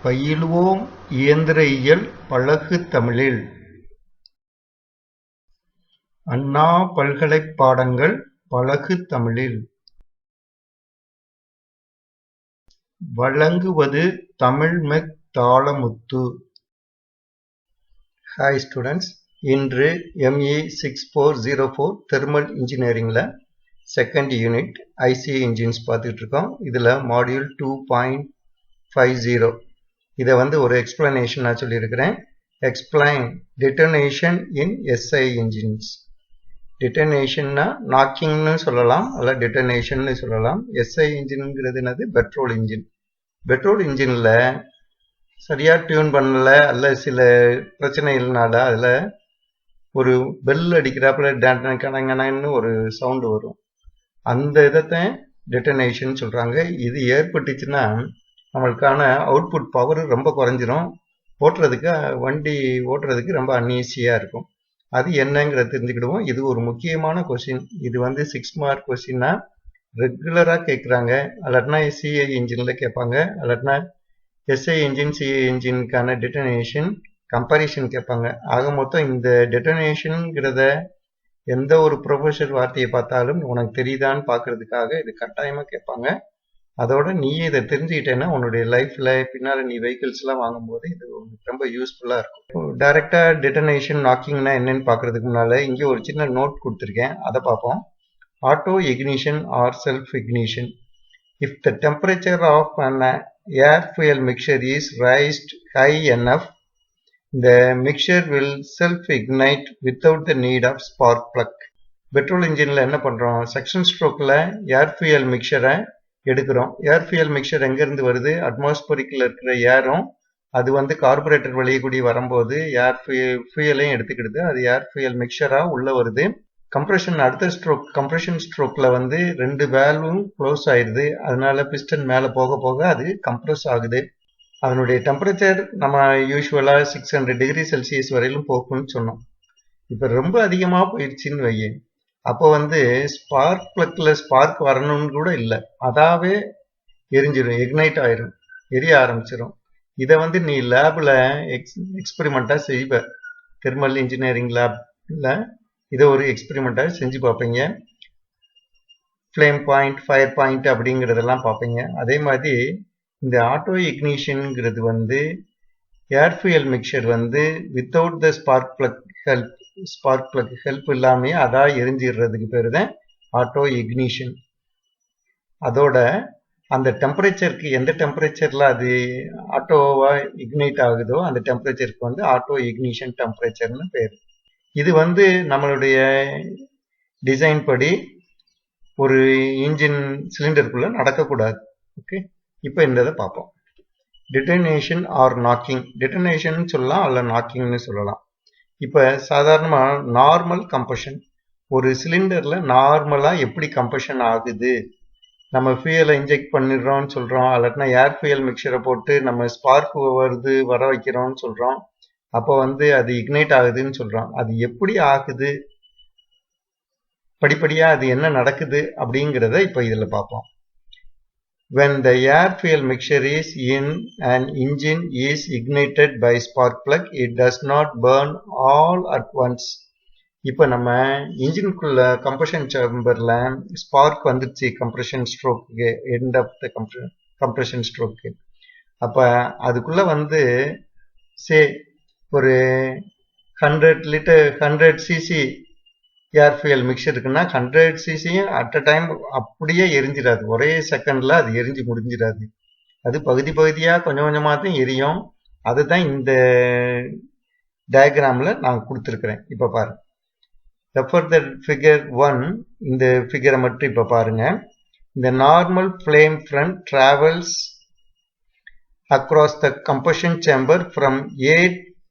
பயிலுவோம் இயந்திரயியல் பழகு தமிழில்! அண்ணா பல்கலைப் பாடங்கள் பழகு தமிழில்! வழங்குவது தமிழ்மெக் தாளமுத்து. ஹாய் ஸ்டூடெண்ட்ஸ், இன்று ME6404 தெர்மல் இன்ஜினியரிங்கில் செகண்ட் யூனிட் ஐசி இன்ஜின்ஸ் பார்த்துட்டு இருக்கோம். இதில் மாடியூல் 2.50 இதை ஒரு எக்ஸ்பிளனேஷனாக சொல்லியிருக்கிறேன். Explain detonation in SI engines. detonationna நாக்கிங்னு சொல்லலாம், அல்ல detonationni சொல்லலாம். SI இன்ஜின்ங்கிறது என்னது? Petrol engine. பெட்ரோல் இன்ஜினில் சரியாக டியூன் பண்ணல, அல்ல சில பிரச்சனைகள்னால அதில் ஒரு பெல் அடிக்கிறாப்புல டேண்டனு ஒரு சவுண்டு வரும். அந்த இதை டெட்டனேஷன் சொல்கிறாங்க. இது ஏற்பட்டுச்சுன்னா நம்மளுக்கான அவுட்புட் பவர் ரொம்ப குறைஞ்சிரும். வண்டி ஓட்டுறதுக்கு ரொம்ப அன்ஈஸியாக இருக்கும். அது என்னங்கிறத தெரிஞ்சுக்கிடுவோம். இது ஒரு முக்கியமான கொஸ்டின். இது 6 மார்க் கொஸ்டின்னா ரெகுலராக கேட்குறாங்க. அல்லாட்டினா சிஐ இன்ஜினில் கேட்பாங்க, அல்லாட்டினா SI engine CI இன்ஜினுக்கான detonation comparison கேட்பாங்க. ஆக மொத்தம் இந்த டெட்டனேஷனுங்கிறத எந்த ஒரு ப்ரொஃபஷர் வார்த்தையை பார்த்தாலும் உனக்கு தெரியுதான்னு பார்க்கறதுக்காக இது கட்டாயமாக கேட்பாங்க. அதோட நீயே இதை தெரிஞ்சுக்கிட்டேன்னா உன்னுடைய லைஃப்பில் பின்னால் நீ வெஹிக்கிள்ஸ்லாம் வாங்கும்போது இது ரொம்ப யூஸ்ஃபுல்லாக இருக்கும். டைரெக்டாக டெட்டனேஷன் நாக்கிங்னா என்னன்னு பார்க்கறதுக்கு முன்னால் இங்கே ஒரு சின்ன நோட் கொடுத்துருக்கேன், அதை பார்ப்போம். Auto ignition or self ignition. If the temperature of an air fuel mixture is raised high enough, the mixture will self-ignite without the need of spark plug. Petrol இன்ஜினில் என்ன பண்ணுறோம்? செக்ஷன் ஸ்ட்ரோக்கில் ஏர் ஃபியூயல் மிக்சரை எடுக்கிறோம். ஏர் fuel mixer எங்கேருந்து வருது? அட்மாஸ்பரிக்கில் இருக்கிற ஏரும் அது carburettor வழியக்கூடிய வரும்போது ஏர் ஃபியூயலையும் எடுத்துக்கிடுது. அது ஏர் ஃபியூயல் மிக்சராக உள்ளே வருது. கம்ப்ரெஷன் அடுத்த ஸ்ட்ரோக், கம்ப்ரெஷன் ஸ்ட்ரோக்கில் 2 வேல்வும் க்ளோஸ் ஆயிடுது. அதனால பிஸ்டன் மேலே போக போக அது கம்ப்ரெஸ் ஆகுது. அதனுடைய டெம்பரேச்சர் நம்ம யூஸ்வலாக 600 டிகிரி செல்சியஸ் வரையிலும் போகும்னு சொன்னோம். இப்போ ரொம்ப அதிகமாக போயிடுச்சின்னு வையே, அப்போ ஸ்பார்க் பிளக்கில் ஸ்பார்க் வரணும்னு கூட இல்லை, அதாவே எரிஞ்சிடும், இக்னைட் ஆயிரும், எரிய ஆரம்பிச்சிடும். இதை நீ லேபில் எக்ஸ்பெரிமெண்ட்டாக செய்வ. தெர்மல் இன்ஜினியரிங் லேபில் இதை ஒரு எக்ஸ்பெரிமெண்ட்டாக செஞ்சு பார்ப்பீங்க. ஃப்ளேம் பாயிண்ட், ஃபயர் பாயிண்ட் அப்படிங்கிறதெல்லாம் பார்ப்பீங்க. அதே மாதிரி இந்த ஆட்டோ இக்னிஷனுங்கிறது air fuel mixture without the spark plug help இல்லாமே அதான் எரிஞ்சிடுறதுக்கு பேர் தான் ஆட்டோ இக்னிஷன். அதோட அந்த டெம்பரேச்சருக்கு, எந்த டெம்பரேச்சரில் அது ஆட்டோவா இக்னைட் ஆகுதோ அந்த டெம்பரேச்சருக்கு ஆட்டோ இக்னிஷன் டெம்பரேச்சர்னு பேர். இது நம்மளுடைய டிசைன் படி ஒரு இன்ஜின் சிலிண்டருக்குள்ளே நடக்கக்கூடாது. ஓகே, இப்போ இந்த இதை பார்ப்போம். Detonation R knocking. டெட்டனேஷன் சொல்லலாம், அல்ல நாக்கிங்னு சொல்லலாம். இப்போ சாதாரணமாக நார்மல் கம்பஷன், ஒரு சிலிண்டரில் நார்மலாக எப்படி கம்பஷன் ஆகுது, நம்ம ஃபியூயலை இன்ஜெக்ட் பண்ணிடுறோம்னு சொல்கிறோம், அல்லாட்டினா ஏர் ஃபியூயல் மிக்சரை போட்டு நம்ம ஸ்பார்க் வர வைக்கிறோம்னு சொல்கிறோம். அப்போ அது இக்னைட் ஆகுதுன்னு சொல்கிறோம். அது எப்படி ஆகுது, படிப்படியாக அது என்ன நடக்குது அப்படிங்கிறத இப்போ இதில் பார்ப்போம். When the air fuel mixture is in an engine is ignited by spark plug, it does not burn all at once. இப்போ நம்ம இன்ஜினுக்குள்ள கம்ப்ரெஷன் சேம்பரில் ஸ்பார்க் வந்துடுச்சு, compression stroke, end of the compression stroke. அப்போ அதுக்குள்ளே சே ஒரு 100 சிசி ஏர் fuel mixer இருக்குன்னா 100 சிசியும் at a time அப்படியே எரிஞ்சிடாது, ஒரே செகண்டில் அது எரிஞ்சு முடிஞ்சிடாது. அது பகுதி பகுதியாக கொஞ்சம் கொஞ்சமாக தான் எரியும். அதுதான் இந்த டயக்ராமில் நான் கொடுத்துருக்குறேன். இப்போ பாருங்க, ரெஃபர் த ஃபிகர் 1. இந்த ஃபிகரை மட்டும் இப்போ பாருங்க. இந்த normal flame front travels across the combustion chamber from A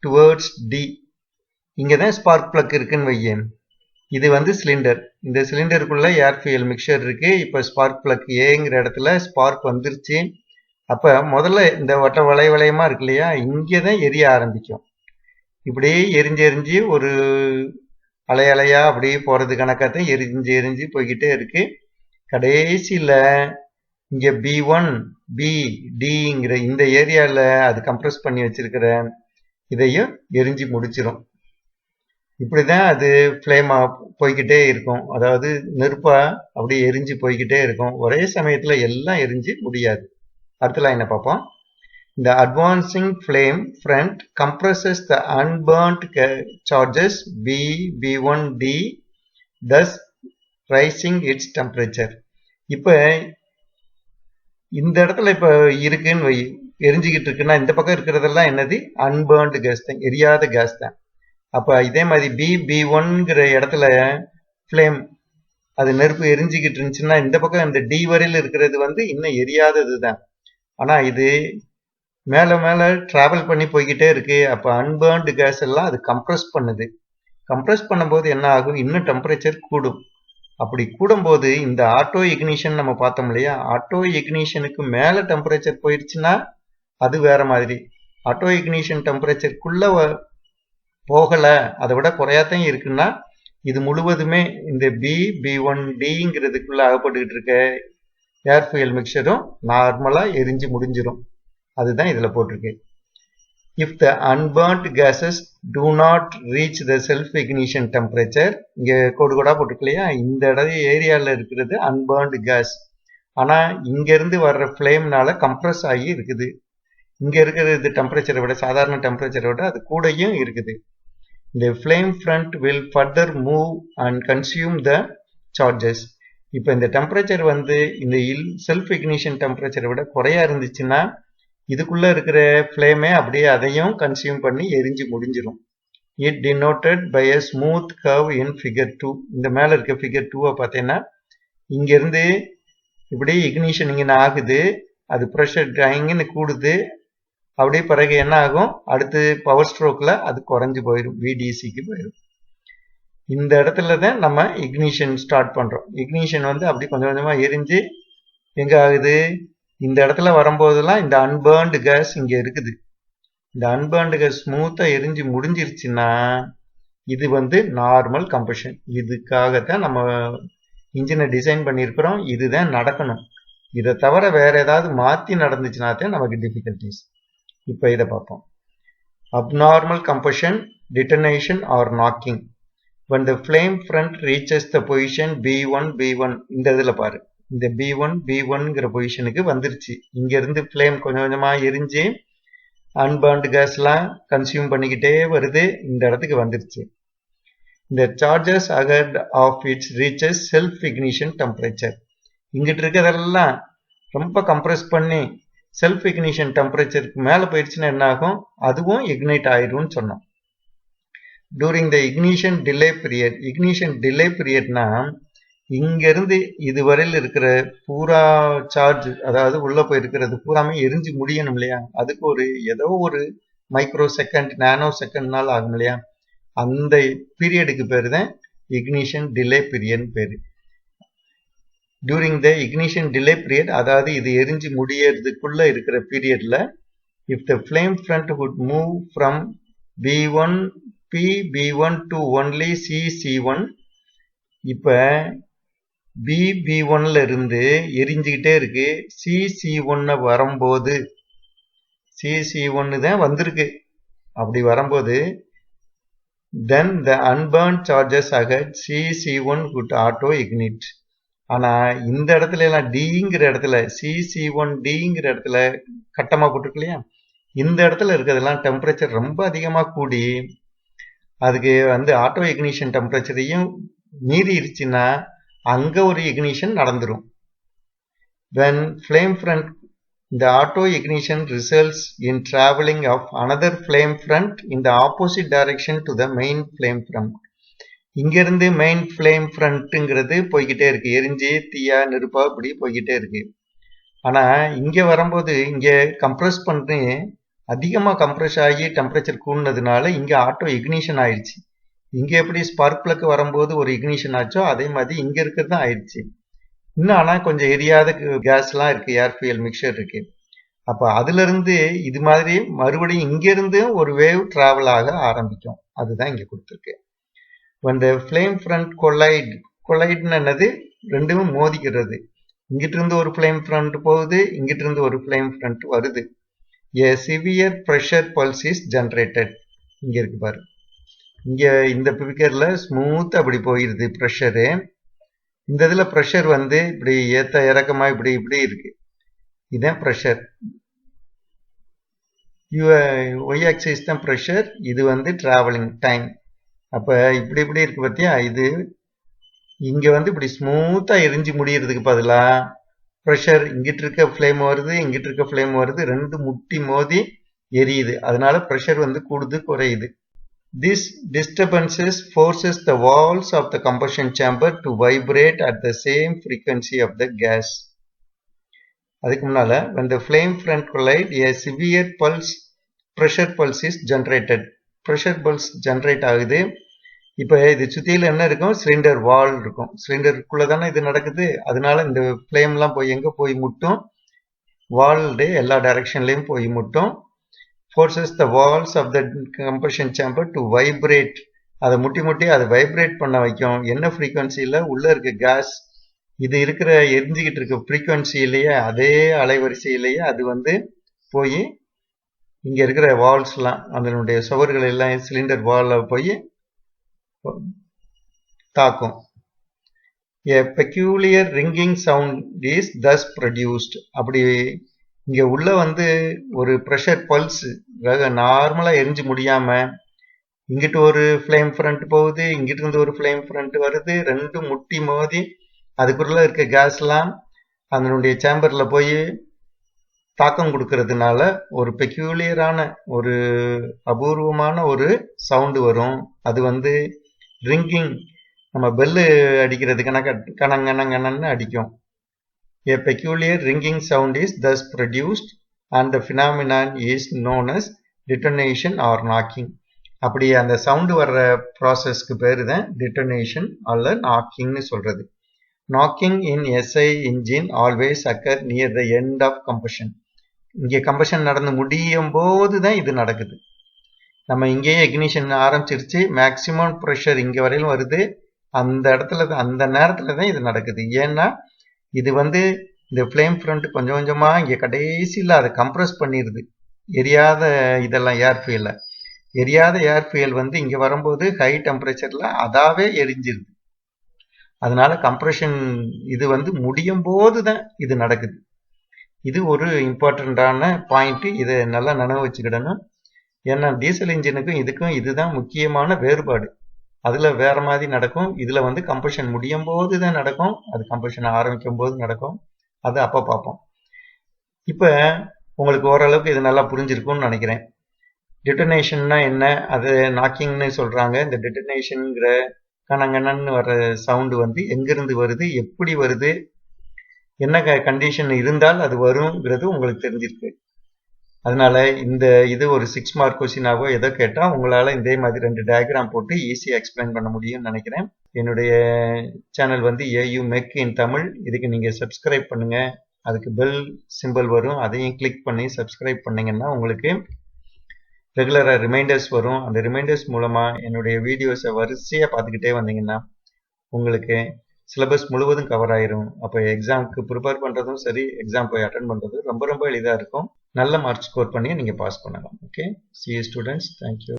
towards D. இங்கே தான் ஸ்பார்க் பிளக் இருக்குன்னு வையேன். இது சிலிண்டர். இந்த சிலிண்டருக்குள்ள ஏர் ஃபியூயல் மிக்சர் இருக்கு. இப்போ ஸ்பார்க் பிளக் ஏங்கிற இடத்துல ஸ்பார்க் வந்துருச்சு. அப்போ முதல்ல இந்த வட்ட வளையமா இருக்கு இல்லையா, இங்கே தான் எரிய ஆரம்பிக்கும். இப்படியே எரிஞ்சு ஒரு அலையா அப்படியே போகிறது கணக்காக தான் எரிஞ்சு போய்கிட்டே இருக்கு. கடைசியில் இங்க B1 B Dங்கிற இந்த ஏரியால அது கம்ப்ரஸ் பண்ணி வச்சிருக்கிற இதையும் எரிஞ்சு முடிச்சிரும். இப்படிதான் அது ஃப்ளேமா போய்கிட்டே இருக்கும். அதாவது நெருப்பா அப்படியே எரிஞ்சு போய்கிட்டே இருக்கும். ஒரே சமயத்துல எல்லாம் எரிஞ்சு முடியாது. அடுத்த லைனை பார்ப்போம். The advancing flame front compresses the unburnt charges B, B1, D, thus rising its temperature. இப்ப இந்த இடத்துல இப்ப இருக்குன்னு எரிஞ்சுக்கிட்டு இருக்குன்னா இந்த பக்கம் இருக்கிறதெல்லாம் என்னது? அன்பர்ன்டு கேஸ் தான், எரியாத கேஸ் தான். அப்ப இதே மாதிரி B1ங்கிற இடத்துல ஃப்ளேம் அது நெருப்பு எரிஞ்சுக்கிட்டு இருந்துச்சுன்னா இந்த பக்கம் இந்த D வரையில் இருக்கிறது இன்னும் எரியாதது தான். ஆனா இது மேல மேல டிராவல் பண்ணி போய்கிட்டே இருக்கு. அப்ப அன்பர்ன்டு கேஸ் எல்லாம் அது கம்ப்ரஸ் பண்ணுது. கம்ப்ரஸ் பண்ணும்போது என்ன ஆகும்? இன்னும் டெம்பரேச்சர் கூடும். அப்படி கூடும்போது இந்த ஆட்டோ இக்னிஷன் நம்ம பார்த்தோம் இல்லையா? ஆட்டோ இக்னிஷனுக்கு மேல டெம்பரேச்சர் போயிடுச்சுன்னா அது வேற மாதிரி. ஆட்டோ இக்னிஷன் டெம்பரேச்சருக்குள்ள போகல, அதை விட குறையாத்தான் இருக்குன்னா இது முழுவதுமே இந்த B1Dங்கிறதுக்குள்ள அகப்பட்டுக்கிட்டு இருக்க ஏர் ஃபியூயல் மிக்சரும் நார்மலா எரிஞ்சு முடிஞ்சிடும். அதுதான் இதுல போட்டிருக்கு. If the unburnt gases do not reach the self-ignition temperature, இங்க கோடு கோடா போட்டிருக்கலையா? இந்த ஏரியால இருக்கிறது unburnt gas. ஆனா இங்க இருந்து வர்ற ஃப்ளேம்னால கம்ப்ரஸ் ஆகி இருக்குது. இங்க இருக்கிறது டெம்பரேச்சரை விட, சாதாரண டெம்பரேச்சரை விட அது கூடயும் இருக்குது. The flame front will further move and consume the charges. இப்ப இந்த டெம்பரேச்சர் இந்த செல்ஃப் இக்னிஷன் டெம்பரேச்சரை விட குறையா இருந்துச்சுன்னா இதுக்குள்ள இருக்கிற ஃப்ளேமே அப்படியே அதையும் கன்சியூம் பண்ணி எரிஞ்சு முடிஞ்சிடும். It denoted by a smooth curve in figure 2. இந்த மேல இருக்க figure 2 பார்த்தீங்கன்னா இங்க இருந்து இப்படி இக்னிஷன் இங்க ஆகுது, அது ப்ரெஷர் ட்ரையிங்னு கூடுது. அப்படியே பிறகு என்ன ஆகும்? அடுத்து பவர் ஸ்ட்ரோக்ல அது குறைஞ்சு போயிடும், VDCக்கு போயிடும். இந்த இடத்துல தான் நம்ம இக்னிஷன் ஸ்டார்ட் பண்றோம். இக்னிஷன் அப்படி கொஞ்சம் கொஞ்சமா எரிஞ்சு எங்க ஆகுது? இந்த இடத்துல வரும்போதெல்லாம் இந்த அன்பர்ன்டு கேஸ் இங்க இருக்குது. இந்த அன்பர்ன்டு கேஸ் ஸ்மூத்தா எரிஞ்சு முடிஞ்சிருச்சுன்னா இது நார்மல் கம்பஷன். இதுக்காகத்தான் நம்ம இன்ஜினை டிசைன் பண்ணியிருக்கிறோம். இதுதான் நடக்கணும். இதை தவிர வேற ஏதாவது மாத்தி நடந்துச்சுன்னா தான் நமக்கு டிஃபிகல்டிஸ். இப்ப இதை பார்ப்போம். Abnormal combustion, detonation or knocking. When the flame front reaches the position B1 இந்த இதுல பாரு, இந்த B1ங்கிற பொசிஷனுக்கு வந்துருச்சு. இங்க இருந்து ஃப்ளேம் கொஞ்சம் கொஞ்சமா எரிஞ்சு அன்பர்ன்டு கேஸ் எல்லாம் கன்சியூம் பண்ணிக்கிட்டே வருது. இந்த இடத்துக்கு வந்துருச்சு. இந்த charges ahead of it reaches self ignition temperature. இங்கிட்டு இருக்கிறதெல்லாம் ரொம்ப கம்ப்ரஸ் பண்ணி செல்ஃப் இக்னிஷன் டெம்பரேச்சருக்கு மேல போயிடுச்சுன்னா என்ன ஆகும்? அதுவும் இக்னைட் ஆயிடும்னு சொன்னோம். During the ignition delay period. Ignition delay பீரியட்னா இங்க இருந்து இதுவரையில் இருக்கிற பூரா சார்ஜ், அதாவது உள்ள போயிருக்கிறது பூராமே எரிஞ்சு முடியணும் இல்லையா? அதுக்கு ஏதோ ஒரு மைக்ரோ செகண்ட், நானோ செகண்ட்னால ஆகும் இல்லையா? அந்த பீரியடுக்கு பேரு தான் இக்னிஷன் டிலே பீரியட் பேரு. During the ignition delay period, அதாவது இது எரிஞ்சு முடியறதுக்குள்ள இருக்கிற பீரியட்ல, if the flame front would move from B1 to only C1, இப்ப B1ல இருந்து எரிஞ்சுக்கிட்டே இருக்கு. C1 வரும்போது, C1 தான் வந்திருக்கு. அப்படி வரும்போது then the unburnt charges ahead C1 would auto ignite. ஆனா இந்த இடத்துல எல்லாம் Dங்கிற இடத்துல C1Dங்கிற இடத்துல கட்டமா போட்டுருக்கு இல்லையா? இந்த இடத்துல இருக்கிறதெல்லாம் டெம்பரேச்சர் ரொம்ப அதிகமா கூடி அதுக்கு ஆட்டோ இக்னிஷன் டெம்பரேச்சரையும் மீறி இருச்சுன்னா அங்க ஒரு இக்னிஷன் நடந்துரும். When flame front, the auto ignition results in traveling of another flame front in the opposite direction to the main flame front. இங்க இருந்து மெயின் ஃப்ளேம் ஃப்ரண்ட்ங்கிறது போய்கிட்டே இருக்கு, எரிஞ்சு தீயா நெருப்பா இப்படி போய்கிட்டே இருக்கு. ஆனா இங்க வரும்போது இங்க கம்ப்ரஸ் பண்ணி அதிகமா கம்ப்ரஸ் ஆகி டெம்பரேச்சர் கூடுனதுனால இங்க ஆட்டோ இக்னிஷன் ஆயிடுச்சு. இங்க எப்படி ஸ்பார்க் பிளக் வரும்போது ஒரு இக்னிஷன் ஆச்சோ அதே மாதிரி இங்க இருக்கிறது ஆயிடுச்சு. இன்னும் ஆனா கொஞ்சம் எரியாத கேஸ் எல்லாம் இருக்கு, ஏர் ஃபியூயல் மிக்சர் இருக்கு. அப்ப அதுல இருந்து இது மாதிரி மறுபடியும் இங்க இருந்து ஒரு வேவ் டிராவல் ஆக ஆரம்பிக்கும். அதுதான் இங்க கொடுத்துருக்கு. When the flame front collide என்னது? ரெண்டுமே மோதிக்கிறது. இங்கிட்டு இருந்து ஒரு flame front போகுது, இங்கிட்டு இருந்து ஒரு flame front வருது. A severe pressure pulse is generated. இங்க இருக்கு பாரு. இங்க இந்த பிகர்ல ஸ்மூத் அப்படி போயிருது பிரஷரு. இந்த இதுல பிரஷர் வந்து இப்படி ஏத்த இறக்கமா இப்படி இப்படி இருக்கு. இதுதான் பிரஷர். y axis தான் பிரஷர், இது வந்து டிராவலிங் டைம். அப்ப இப்படி இப்படி இருக்கு பத்தியா, இது இங்க வந்து இப்படி ஸ்மூத்தா எரிஞ்சு முடியறதுக்கு பதிலா பிரஷர் இங்கிட்டு இருக்க ஃப்ளேம் வருது, இங்கிட்டு இருக்க ஃப்ளேம் வருது, ரெண்டு முட்டி மோதி எரியுது. அதனால பிரஷர் வந்து கூடுது குறையுது. This disturbances forces the walls of the combustion chamber to vibrate at the same frequency of the gas. அதுக்கு முன்னால when the flame front collide, a severe pressure pulse is generated. pressure pulse generate ஆகுது. இப்போ இது சுத்தியில என்ன இருக்கும், cylinder வால் இருக்கும். சிலிண்டருக்குள்ள தானே இது நடக்குது. அதனால இந்த ஃப்ளேம்லாம் போய் எங்க போய் முட்டும், வால்டே எல்லா டைரக்ஷன்லயும் போய் முட்டும். forces the walls of the combustion chamber to vibrate. அதை முட்டி முட்டி அதை வைப்ரேட் பண்ண வைக்கும். என்ன ஃப்ரீக்வன்சியில் உள்ள இருக்க கேஸ், இது இருக்கிற எரிஞ்சுக்கிட்டு இருக்க ஃப்ரீக்வன்சியிலேயே அதே அலைவரிசையிலேயே அது வந்து போய் இங்கே இருக்கிற வால்ஸ்லாம் அதனுடைய சுவர்கள் எல்லாம் சிலிண்டர் வாலில் போய் தாக்கும். A peculiar ringing sound is thus produced. அப்படி இங்க உள்ள வந்து ஒரு ப்ரெஷர் பல்ஸ் நார்மலா எரிஞ்சு முடியாம இங்கிட்டு ஒரு ஃப்ளேம் ஃப்ரண்ட் போகுது, இங்கிட்டு இருந்து ஒரு ஃப்ளேம் ஃப்ரண்ட் வருது, ரெண்டும் முட்டி மோதி அதுக்குள்ள இருக்க கேஸ்லாம் அதனுடைய சேம்பர்ல போய் தாக்கம் கொடுக்கறதுனால ஒரு பெக்யூலியரான ஒரு அபூர்வமான ஒரு சவுண்டு வரும். அது வந்து ரிங்கிங், நம்ம பெல்லு அடிக்கிறது கணங்கணங்கன்னு அடிக்கும். A peculiar ringing sound is thus produced and the phenomenon is known as detonation or knocking. அப்படி அந்த சவுண்டு வர்ற ப்ராசஸ்க்கு பேரு தான் டிட்டனேஷன் அல்ல நாக்கிங்னு சொல்றது. Knocking in SI engine always occur near the end of combustion. இங்கே கம்பஷன் நடந்து முடியும் போது தான் இது நடக்குது. நம்ம இங்கேயே இக்னிஷன் ஆரம்பிச்சிருச்சு, மேக்சிமம் ப்ரெஷர் இங்கே வரையிலும் வருது, அந்த இடத்துல அந்த நேரத்துல தான் இது நடக்குது. ஏன்னா இது வந்து இந்த ஃப்ளேம் ஃப்ரண்ட் கொஞ்சம் கொஞ்சமா இங்கே கடைசியில் அதை கம்ப்ரஸ் பண்ணிடுது. எரியாத இதெல்லாம் ஏர்ஃபியலை, எரியாத ஏர்ஃபியல் வந்து இங்கே வரும்போது ஹை டெம்பரேச்சர்ல அதாவே எரிஞ்சிருது. அதனால கம்ப்ரெஷன் இது வந்து முடியும் போது தான் இது நடக்குது. இது ஒரு இம்பார்ட்டண்ட்டான பாயிண்ட், இதை நல்லா நினைவு வச்சுக்கிடணும். ஏன்னா டீசல் இன்ஜினுக்கும் இதுக்கும் இதுதான் முக்கியமான வேறுபாடு. அதுல வேற மாதிரி நடக்கும், இதுல வந்து கம்பஷன் முடியும் போது தான் நடக்கும், அது கம்பஷன் ஆரம்பிக்கும் போது நடக்கும். அது அப்ப பார்ப்போம். இப்ப உங்களுக்கு ஓரளவுக்கு இது நல்லா புரிஞ்சிருக்கும்னு நினைக்கிறேன். டிட்டனேஷன்னா என்ன, அது நாக்கிங்னு சொல்றாங்க. இந்த டிட்டனேஷன்ங்கிற கணங்கணன்னு வர சவுண்டு வந்து எங்கிருந்து வருது, எப்படி வருது, என்ன கண்டிஷன் இருந்தால் அது வருங்கிறது உங்களுக்கு தெரிஞ்சிருக்கு. அதனால இந்த இது ஒரு 6 மார்க் கொஸ்டினாவோ ஏதோ கேட்டால் உங்களால் இதே மாதிரி 2 டயக்ராம் போட்டு ஈஸியாக எக்ஸ்பிளைன் பண்ண முடியும்னு நினைக்கிறேன். என்னுடைய சேனல் வந்து AUmech-in-tamil. இதுக்கு நீங்கள் சப்ஸ்கிரைப் பண்ணுங்க, அதுக்கு பெல் சிம்பிள் வரும், அதையும் கிளிக் பண்ணி சப்ஸ்கிரைப் பண்ணிங்கன்னா உங்களுக்கு ரெகுலராக ரிமைண்டர்ஸ் வரும். அந்த ரிமைண்டர்ஸ் மூலமாக என்னுடைய வீடியோஸை வரிசையாக பார்த்துக்கிட்டே வந்தீங்கன்னா உங்களுக்கு சிலபஸ் முழுவதும் கவர் ஆயிரும். அப்போ எக்ஸாமுக்கு ப்ரிப்பேர் பண்ணுறதும் சரி, எக்ஸாம் போய் அட்டன் பண்ணுறதும் ரொம்ப ரொம்ப எளிதாக இருக்கும். நல்ல மார்க் ஸ்கோர் பண்ணி நீங்கள் பாஸ் பண்ணலாம். Okay, see you students, thank you.